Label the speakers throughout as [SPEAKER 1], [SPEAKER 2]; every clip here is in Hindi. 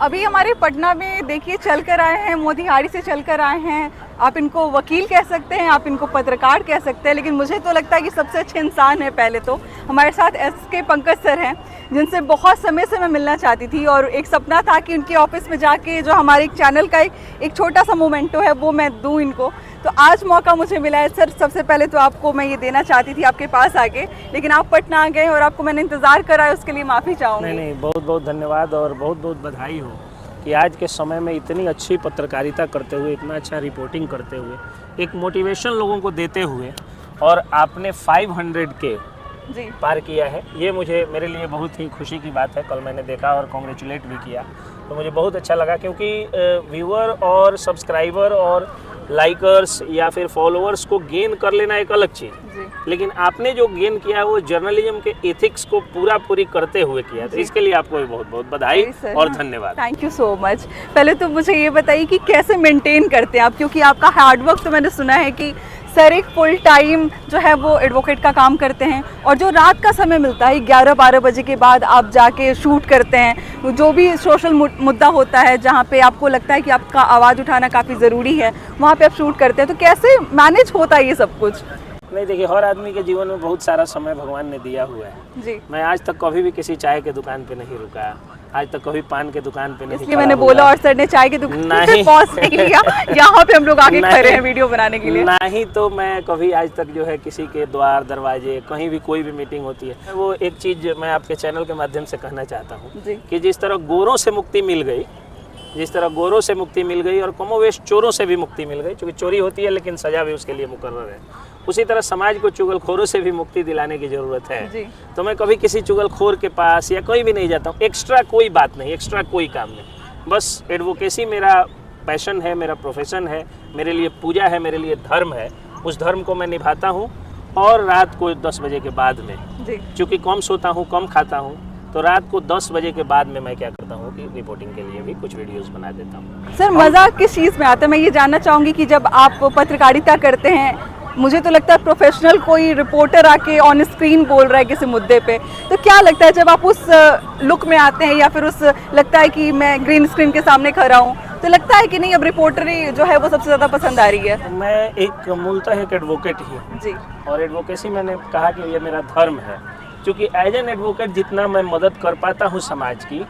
[SPEAKER 1] अभी हमारे पटना में देखिए चल कर आए हैं, मोतिहारी से चल कर आए हैं। आप इनको वकील कह सकते हैं, आप इनको पत्रकार कह सकते हैं, लेकिन मुझे तो लगता है कि सबसे अच्छे इंसान है पहले तो हमारे साथ एसके पंकज सर हैं, जिनसे बहुत समय से मैं मिलना चाहती थी और एक सपना था कि उनके ऑफिस में जाके जो हमारे एक चैनल का एक छोटा सा मोमेंटो है वो मैं दूँ इनको। तो आज मौका मुझे मिला है। सर, सबसे पहले तो आपको मैं ये देना चाहती थी आपके पास आके, लेकिन आप पटना आ गए और आपको मैंने इंतज़ार कराया, उसके लिए माफ़ी चाहूँगी।
[SPEAKER 2] नहीं, बहुत बहुत धन्यवाद और बहुत बहुत बधाई हो कि आज के समय में इतनी अच्छी पत्रकारिता करते हुए, इतना अच्छा रिपोर्टिंग करते हुए, एक मोटिवेशन लोगों को देते हुए और आपने 500 के
[SPEAKER 1] जी
[SPEAKER 2] पार किया है। ये मेरे लिए बहुत ही खुशी की बात है। कल मैंने देखा और कॉन्ग्रेचुलेट भी किया, तो मुझे बहुत अच्छा लगा, क्योंकि व्यूअर और सब्सक्राइबर और लाइकर्स या फिर फॉलोअर्स को गेन कर लेना एक अलग चीज़, लेकिन आपने जो गेन किया है वो जर्नलिज्म के एथिक्स को पूरी करते हुए किया, तो इसके लिए आपको भी बहुत बहुत बधाई और धन्यवाद।
[SPEAKER 1] Thank you so much. पहले तो मुझे ये बताइए कि कैसे मेंटेन करते हैं आप, क्योंकि आपका हार्डवर्क तो मैंने सुना है कि सर एक फुल टाइम जो है वो एडवोकेट का काम करते हैं, और जो रात का समय मिलता है 11-12 बजे के बाद आप जाके शूट करते हैं, जो भी सोशल मुद्दा होता है जहाँ पे आपको लगता है कि आपका आवाज़ उठाना काफ़ी ज़रूरी है, वहाँ पे आप शूट करते हैं, तो कैसे मैनेज होता है ये सब कुछ?
[SPEAKER 2] नहीं, देखिए, हर आदमी के जीवन में बहुत सारा समय भगवान ने दिया हुआ है जी। मैं आज तक कभी भी किसी चाय के दुकान पे नहीं रुका, आज तक कभी पान के दुकान पे नहीं, इसलिए
[SPEAKER 1] मैंने बोला, और सर ने चाय की दुकान पे पॉज नहीं लिया, यहाँ पे हम लोग आगे खड़े हैं वीडियो बनाने के लिए।
[SPEAKER 2] नहीं, तो मैं कभी आज तक जो है किसी के द्वार दरवाजे, कहीं भी कोई भी मीटिंग होती है, वो एक चीज़ मैं आपके चैनल के माध्यम से कहना चाहता हूँ कि जिस तरह गोरों से मुक्ति मिल गई, और कमोवेश चोरों से भी मुक्ति मिल गई, क्योंकि चोरी होती है लेकिन सजा भी उसके लिए मुकर्रर है, उसी तरह समाज को चुगलखोरों से भी मुक्ति दिलाने की ज़रूरत है। तो मैं कभी किसी चुगलखोर के पास या कोई भी नहीं जाता हूँ। एक्स्ट्रा कोई बात नहीं, एक्स्ट्रा कोई काम नहीं, बस एडवोकेसी मेरा पैशन है, मेरा प्रोफेशन है, मेरे लिए पूजा है, मेरे लिए धर्म है। उस धर्म को मैं निभाता हूँ, और रात को 10 बजे के बाद में, चूँकि कम सोता हूँ, कम खाता हूँ, तो रात को 10 बजे के बाद में मैं क्या करता हूँ कि रिपोर्टिंग के लिए भी कुछ वीडियोस बना देता हूँ।
[SPEAKER 1] सर, मज़ा किस चीज़ में आता है? मैं ये जानना चाहूँगी कि जब आप पत्रकारिता करते हैं, मुझे तो लगता है प्रोफेशनल कोई रिपोर्टर आके ऑन स्क्रीन बोल रहा है किसी मुद्दे पे, तो क्या लगता है जब आप उस लुक में आते हैं, या फिर लगता है कि मैं ग्रीन स्क्रीन के सामने खड़ा हूँ, तो लगता है कि नहीं अब रिपोर्टरी जो है वो सबसे ज़्यादा पसंद आ रही है?
[SPEAKER 2] मैं एक मूलतः एक एडवोकेट ही जी, और एडवोकेसी मैंने कहा कि ये मेरा धर्म है, क्योंकि एज एन एडवोकेट जितना मैं मदद कर पाता हूँ समाज की,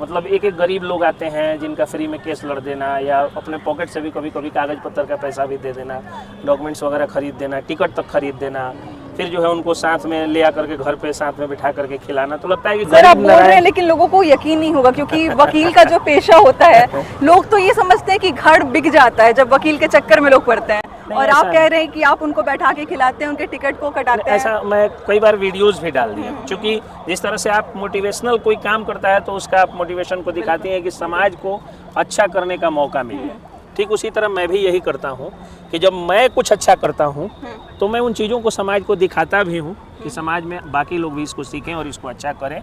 [SPEAKER 2] मतलब एक गरीब लोग आते हैं जिनका फ्री में केस लड़ देना, या अपने पॉकेट से भी कभी कभी कागज़ पत्तर का पैसा भी दे देना, डॉक्यूमेंट्स वगैरह खरीद देना, टिकट तक खरीद देना, फिर जो है उनको साथ में ले आकर के घर पे साथ में बिठा करके खिलाना, तो लगता है कि
[SPEAKER 1] सर आप बोल रहे हैं, लेकिन लोगों को यकीन नहीं होगा, क्योंकि वकील का जो पेशा होता है, लोग तो ये समझते हैं कि घर बिक जाता है जब वकील के चक्कर में लोग पड़ते हैं, और आप कह रहे हैं कि आप उनको बैठा के खिलाते हैं, उनके टिकट को कटाते हैं।
[SPEAKER 2] ऐसा मैं कई बार वीडियोस भी डाल दिए, क्योंकि जिस तरह से आप मोटिवेशनल कोई काम करता है तो उसका आप मोटिवेशन को दिखाती हैं कि समाज को अच्छा करने का मौका मिले, ठीक उसी तरह मैं भी यही करता हूँ कि जब मैं कुछ अच्छा करता हूँ तो मैं उन चीज़ों को समाज को दिखाता भी हूँ कि समाज में बाकी लोग भी इसको सीखें और इसको अच्छा करें।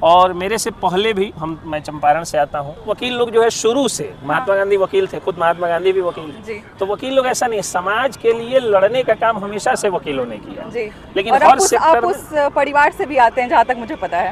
[SPEAKER 2] और मेरे से पहले भी मैं चंपारण से आता हूँ, वकील लोग जो है शुरू से, महात्मा गांधी वकील थे, खुद महात्मा गांधी भी वकील थे, तो वकील लोग ऐसा नहीं, समाज के लिए लड़ने का काम हमेशा से वकीलों ने किया जी। लेकिन और हर
[SPEAKER 1] सेक्टर आप उस परिवार से भी आते हैं जहाँ तक मुझे पता है,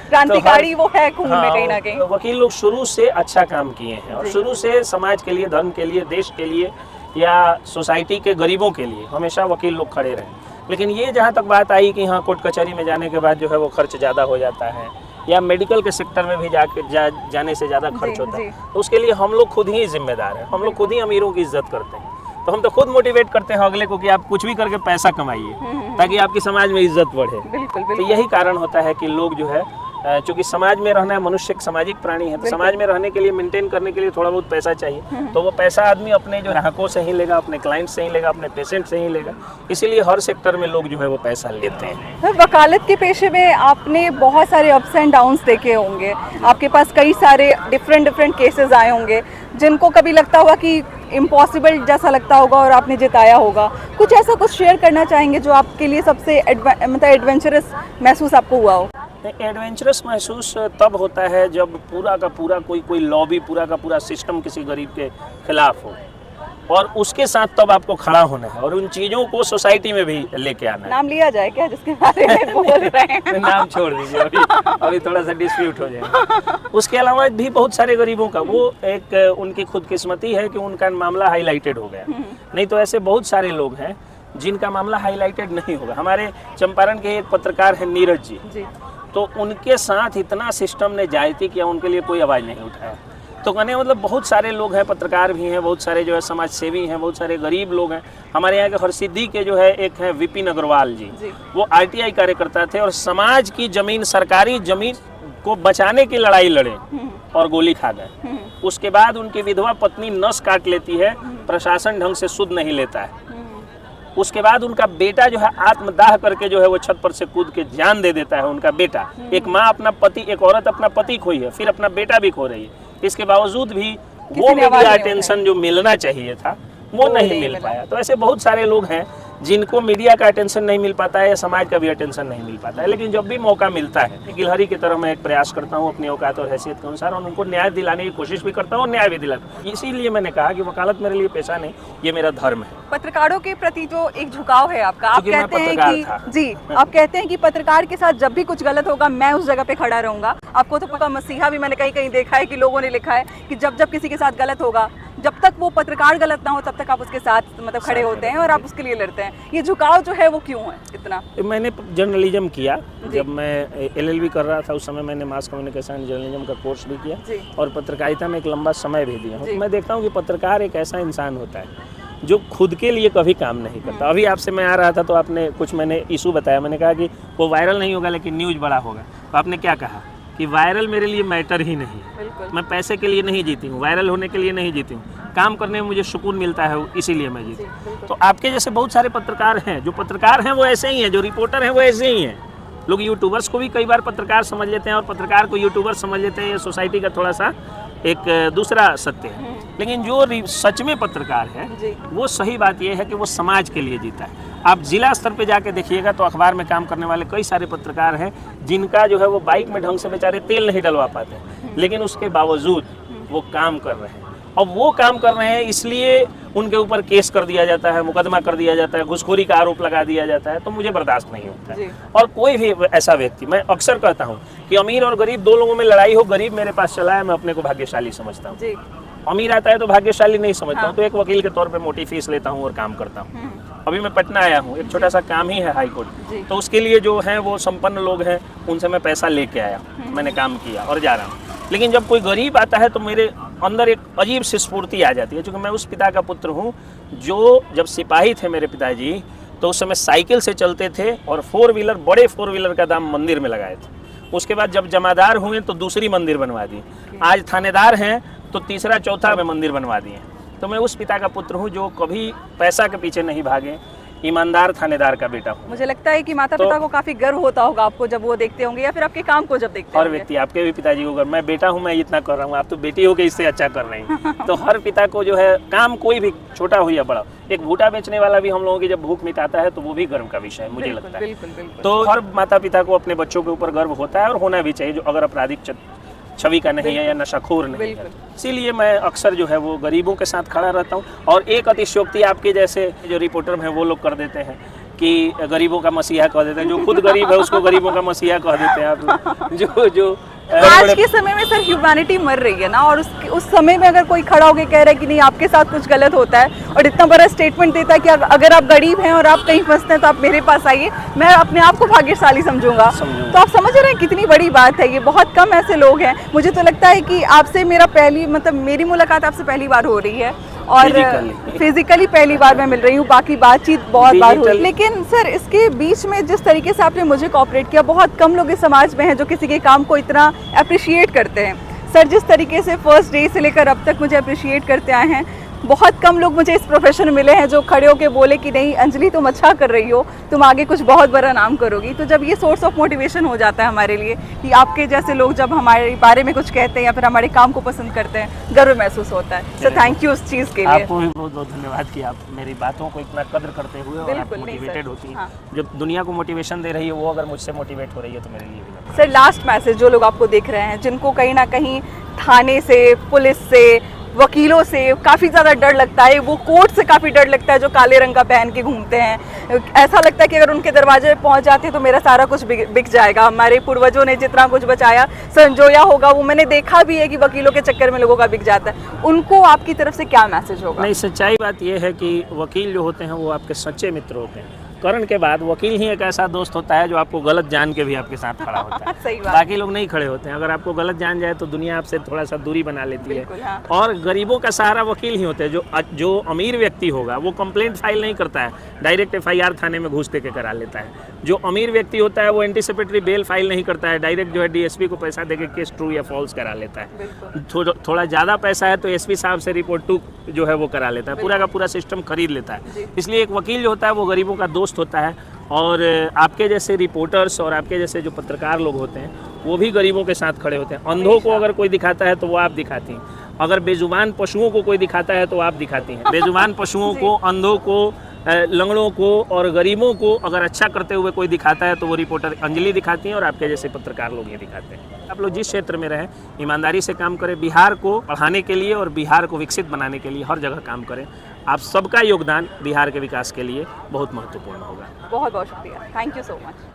[SPEAKER 1] क्रांतिकारी वो है खून में कहीं ना कहीं।
[SPEAKER 2] वकील लोग शुरू से अच्छा काम किए हैं, और शुरू से समाज के लिए, धर्म के लिए, देश के लिए, या सोसाइटी के गरीबों के लिए हमेशा वकील लोग खड़े रहे। लेकिन ये जहाँ तक बात आई कि हाँ कोर्ट कचहरी में जाने के बाद जो है वो खर्च ज़्यादा हो जाता है, या मेडिकल के सेक्टर में भी जाने से ज़्यादा खर्च होता है, तो उसके लिए हम लोग खुद ही जिम्मेदार हैं, हम लोग खुद ही अमीरों की इज्जत करते हैं। तो हम तो खुद मोटिवेट करते हैं अगले को कि आप कुछ भी करके पैसा कमाइए, ताकि आपकी समाज में इज्जत बढ़े। तो यही कारण होता है कि लोग जो है, चूँकि समाज में रहना है, मनुष्य एक सामाजिक प्राणी है, तो समाज में रहने के लिए, मेंटेन करने के लिए थोड़ा बहुत पैसा चाहिए, तो वो पैसा आदमी अपने जो ग्राहकों से ही लेगा, अपने क्लाइंट से ही लेगा, अपने पेशेंट से ही लेगा, इसीलिए हर सेक्टर में लोग जो है वो पैसा लेते हैं।
[SPEAKER 1] वकालत के पेशे में आपने बहुत सारे अप्स एंड डाउन्स देखे होंगे, आपके पास कई सारे डिफरेंट केसेस आए होंगे जिनको कभी लगता होगा कि इम्पॉसिबल जैसा लगता होगा, और आपने जिताया होगा। कुछ ऐसा कुछ शेयर करना चाहेंगे जो आपके लिए सबसे मतलब एडवेंचरस महसूस आपको हुआ हो?
[SPEAKER 2] एडवेंचरस महसूस तब होता है जब पूरा का पूरा कोई लॉबी, पूरा का पूरा सिस्टम किसी गरीब के खिलाफ हो, और उसके साथ तब आपको खड़ा होना है और उन चीज़ों को सोसाइटी में भी लेके आना है।
[SPEAKER 1] नाम लिया जाए क्या जिसके बारे में बोल रहे हैं?
[SPEAKER 2] नाम छोड़ दीजिए, अभी थोड़ा सा डिस्प्यूट हो जाएगा। उसके अलावा भी बहुत सारे गरीबों का वो एक उनकी खुदकिस्मती है कि उनका मामला हाईलाइटेड हो गया, नहीं तो ऐसे बहुत सारे लोग हैं जिनका मामला हाईलाइटेड नहीं होगा। हमारे चंपारण के एक पत्रकार हैं नीरज जी, तो उनके साथ इतना सिस्टम ने जायती किया, उनके लिए कोई आवाज़ नहीं उठाया। तो कहने मतलब बहुत सारे लोग हैं, पत्रकार भी हैं, बहुत सारे जो है समाज सेवी हैं, बहुत सारे गरीब लोग हैं। हमारे यहाँ के हरसिद्धि के जो है एक है विपिन अग्रवाल जी, वो आरटीआई कार्यकर्ता थे और समाज की जमीन, सरकारी जमीन को बचाने की लड़ाई लड़े और गोली खा गए। उसके बाद उनकी विधवा पत्नी नस काट लेती है, प्रशासन ढंग से सुध नहीं लेता है। उसके बाद उनका बेटा जो है आत्मदाह करके जो है वो छत पर से कूद के जान दे देता है। उनका बेटा, एक माँ अपना पति, एक औरत अपना पति खोई है, फिर अपना बेटा भी खो रही है। इसके बावजूद भी वो मीडिया अटेंशन जो मिलना चाहिए था वो नहीं मिल पाया। तो ऐसे बहुत सारे लोग हैं जिनको मीडिया का अटेंशन नहीं मिल पाता है या समाज का भी अटेंशन नहीं मिल पाता है। लेकिन जब भी मौका मिलता है, गिलहरी की तरह मैं एक प्रयास करता हूँ अपनी औकात और हैसियत के अनुसार, और उनको न्याय दिलाने की कोशिश भी करता हूँ और न्याय भी दिलाता हूँ। इसीलिए मैंने कहा कि वकालत मेरे लिए पेशा नहीं, ये मेरा धर्म है।
[SPEAKER 1] पत्रकारों के प्रति जो एक झुकाव है आपका, आप कहते हैं कि जी, आप कहते हैं कि पत्रकार के साथ जब भी कुछ गलत होगा मैं उस जगह पे खड़ा रहूंगा। आपको तो पूरा मसीहा भी मैंने कहीं कहीं देखा है कि लोगों ने लिखा है कि जब जब किसी के साथ गलत होगा, जब तक वो पत्रकार गलत ना हो तब तक आप उसके साथ मतलब खड़े होते हैं और आप उसके लिए लड़ते हैं। ये झुकाव जो है वो क्यों है इतना?
[SPEAKER 2] मैंने जर्नलिज्म किया, जब मैं LLB कर रहा था उस समय मैंने मास कम्युनिकेशन जर्नलिज्म का कोर्स भी किया और पत्रकारिता में एक लंबा समय भी दिया हूँ। तो मैं देखता हूँ कि पत्रकार एक ऐसा इंसान होता है जो खुद के लिए कभी काम नहीं करता। अभी आपसे मैं आ रहा था तो आपने कुछ मैंने इशू बताया, मैंने कहा कि वो वायरल नहीं होगा लेकिन न्यूज़ बड़ा होगा। तो आपने क्या कहा कि वायरल मेरे लिए मैटर ही नहीं है, मैं पैसे के लिए नहीं जीती हूँ, वायरल होने के लिए नहीं जीती हूँ, काम करने में मुझे सुकून मिलता है इसीलिए मैं जीती हूँ। तो आपके जैसे बहुत सारे पत्रकार हैं, जो पत्रकार हैं वो ऐसे ही हैं, जो रिपोर्टर हैं वो ऐसे ही हैं। लोग यूट्यूबर्स को भी कई बार पत्रकार समझ लेते हैं और पत्रकार को यूट्यूबर समझ लेते हैं। ये सोसाइटी का थोड़ा सा एक दूसरा सत्य है। लेकिन जो सच में पत्रकार है वो सही बात ये है कि वो समाज के लिए जीता है। आप जिला स्तर पे जाके देखिएगा तो अखबार में काम करने वाले कई सारे पत्रकार हैं जिनका जो है वो बाइक में ढंग से बेचारे तेल नहीं डलवा पाते, लेकिन उसके बावजूद वो काम कर रहे हैं। और वो काम कर रहे हैं इसलिए उनके ऊपर केस कर दिया जाता है, मुकदमा कर दिया जाता है, घूसखोरी का आरोप लगा दिया जाता है, तो मुझे बर्दाश्त नहीं होता है। और कोई भी ऐसा व्यक्ति, मैं अक्सर कहता हूँ कि अमीर और गरीब दो लोगों में लड़ाई हो, गरीब मेरे पास चला है, मैं अपने को भाग्यशाली समझता हूँ। अमीर आता है तो भाग्यशाली नहीं समझता हूँ। तो एक वकील के तौर पे मोटी फीस लेता हूँ और काम करता हूँ। अभी मैं पटना आया हूँ, एक छोटा सा काम ही है हाई कोर्ट, तो उसके लिए जो है वो संपन्न लोग हैं उनसे मैं पैसा लेके आया, मैंने काम किया और जा रहा हूँ। लेकिन जब कोई गरीब आता है तो मेरे अंदर एक अजीब सी स्फूर्ति आ जाती है, क्योंकि मैं उस पिता का पुत्र हूँ जो जब सिपाही थे मेरे पिताजी तो उस समय साइकिल से चलते थे और 4 व्हीलर, बड़े 4 व्हीलर का दाम मंदिर में लगाए थे। उसके बाद जब जमादार हुए तो दूसरी मंदिर बनवा दी, आज थानेदार हैं तो तीसरा चौथा में मंदिर बनवा दिए। तो मैं उस पिता का पुत्र हूँ जो कभी पैसा के पीछे नहीं भागे, ईमानदार थानेदार का बेटा हूँ।
[SPEAKER 1] मुझे लगता है कि माता पिता को काफी गर्व होता होगा आपको जब वो देखते होंगे या फिर आपके काम को जब देखते
[SPEAKER 2] हैं। हर व्यक्ति, आपके भी पिताजी को गर्व, मैं बेटा हूँ, मैं इतना कर रहा हूँ, आप तो बेटी हो के इससे अच्छा कर रही हैं। तो हर पिता को जो है काम कोई भी छोटा हो या बड़ा, एक भूटा बेचने वाला भी हम लोगों की जब भूख मिटाता है तो वो भी गर्व का विषय है, मुझे लगता है। तो हर माता पिता को अपने बच्चों के ऊपर गर्व होता है और होना भी चाहिए, जो अगर आपराधिक छवि का नहीं है या नशाखोर नहीं है। इसीलिए मैं अक्सर जो है वो गरीबों के साथ खड़ा रहता हूँ। और एक अतिशयोक्ति आपके जैसे जो रिपोर्टर हैं वो लोग कर देते हैं कि गरीबों का मसीहा कह देते हैं, जो खुद गरीब है उसको गरीबों का मसीहा कह देते हैं आप लोग। जो
[SPEAKER 1] आज के समय में सर ह्यूमैनिटी मर रही है ना, और उस समय में अगर कोई खड़ा होकर कह रहा है कि नहीं आपके साथ कुछ गलत होता है और इतना बड़ा स्टेटमेंट देता है कि अगर आप गरीब हैं और आप कहीं फंसते हैं तो आप मेरे पास आइए, मैं अपने आप को भाग्यशाली समझूंगा। तो आप समझ रहे हैं कितनी बड़ी बात है ये। बहुत कम ऐसे लोग हैं। मुझे तो लगता है कि आपसे मेरी मुलाकात आपसे पहली बार हो रही है और फिजिकली पहली बार मैं मिल रही हूँ, बाकी बातचीत बहुत बार हुई। लेकिन सर इसके बीच में जिस तरीके से आपने मुझे कोऑपरेट किया, बहुत कम लोग इस समाज में हैं जो किसी के काम को इतना अप्रिशिएट करते हैं। सर जिस तरीके से फर्स्ट डे से लेकर अब तक मुझे अप्रिशिएट करते आए हैं, बहुत कम लोग मुझे इस प्रोफेशन में मिले हैं जो खड़े होकर बोले कि नहीं अंजलि तुम अच्छा कर रही हो, तुम आगे कुछ बहुत बड़ा नाम करोगी। तो जब ये सोर्स ऑफ मोटिवेशन हो जाता है हमारे लिए कि आपके जैसे लोग जब हमारे बारे में कुछ कहते हैं या फिर हमारे काम को पसंद करते हैं, गर्व महसूस होता है। सर थैंक यू उस चीज़ के लिए।
[SPEAKER 2] आपको भी बहुत बहुत धन्यवाद कि आप मेरी बातों को इतना कद्र करते हुए और आप मोटिवेटेड होती है। जो दुनिया को मोटिवेशन दे रही है वो अगर मुझसे मोटिवेट हो रही है तो मेरे लिए भी।
[SPEAKER 1] सर लास्ट मैसेज जो लोग आपको देख रहे हैं, जिनको कहीं ना कहीं थाने से, पुलिस से वकीलों से काफ़ी ज़्यादा डर लगता है, वो कोर्ट से काफ़ी डर लगता है जो काले रंग का पहन के घूमते हैं। ऐसा लगता है कि अगर उनके दरवाजे पे पहुंच जाते हैं तो मेरा सारा कुछ बिक जाएगा। हमारे पूर्वजों ने जितना कुछ बचाया संजोया होगा, वो मैंने देखा भी है कि वकीलों के चक्कर में लोगों का बिक जाता है। उनको आपकी तरफ से क्या मैसेज होगा?
[SPEAKER 2] नहीं, सच्चाई बात यह है कि वकील जो होते हैं वो आपके सच्चे मित्र होते हैं। करण के बाद वकील ही एक ऐसा दोस्त होता है जो आपको गलत जान के भी आपके साथ खड़ा होता है।
[SPEAKER 1] सही बात।
[SPEAKER 2] बाकी लोग नहीं खड़े होते हैं। अगर आपको गलत जान जाए तो दुनिया आपसे थोड़ा सा दूरी बना लेती है।
[SPEAKER 1] बिल्कुल, हाँ।
[SPEAKER 2] और गरीबों का सहारा वकील ही होते हैं। जो अमीर व्यक्ति होगा वो कंप्लेंट फाइल नहीं करता है, डायरेक्ट FIR थाने में घूस दे के करा लेता है। जो अमीर व्यक्ति होता है वो एंटीसिपेटरी बेल फाइल नहीं करता है, डायरेक्ट जो है DSP को पैसा दे के केस ट्रू या फॉल्स करा लेता है। थोड़ा ज़्यादा पैसा है तो SP साहब से रिपोर्ट टू जो है वो करा लेता है। पूरा का पूरा सिस्टम खरीद लेता है। इसलिए एक वकील जो होता है वो गरीबों का दोस्त होता है। और आपके जैसे रिपोर्टर्स और आपके जैसे जो पत्रकार लोग होते हैं वो भी गरीबों के साथ खड़े होते हैं। अंधों को अगर कोई दिखाता है तो वो आप दिखाती हैं, अगर बेजुबान पशुओं को कोई दिखाता है तो आप दिखाती हैं। बेजुबान पशुओं को, अंधों को, लंगड़ों को और गरीबों को अगर अच्छा करते हुए कोई दिखाता है तो वो रिपोर्टर अंजलि दिखाती हैं और आपके जैसे पत्रकार लोग ये दिखाते हैं। आप लोग जिस क्षेत्र में रहें ईमानदारी से काम करें, बिहार को बढ़ाने के लिए और बिहार को विकसित बनाने के लिए हर जगह काम करें। आप सबका योगदान बिहार के विकास के लिए बहुत महत्वपूर्ण होगा।
[SPEAKER 1] बहुत बहुत शुक्रिया, थैंक यू सो मच।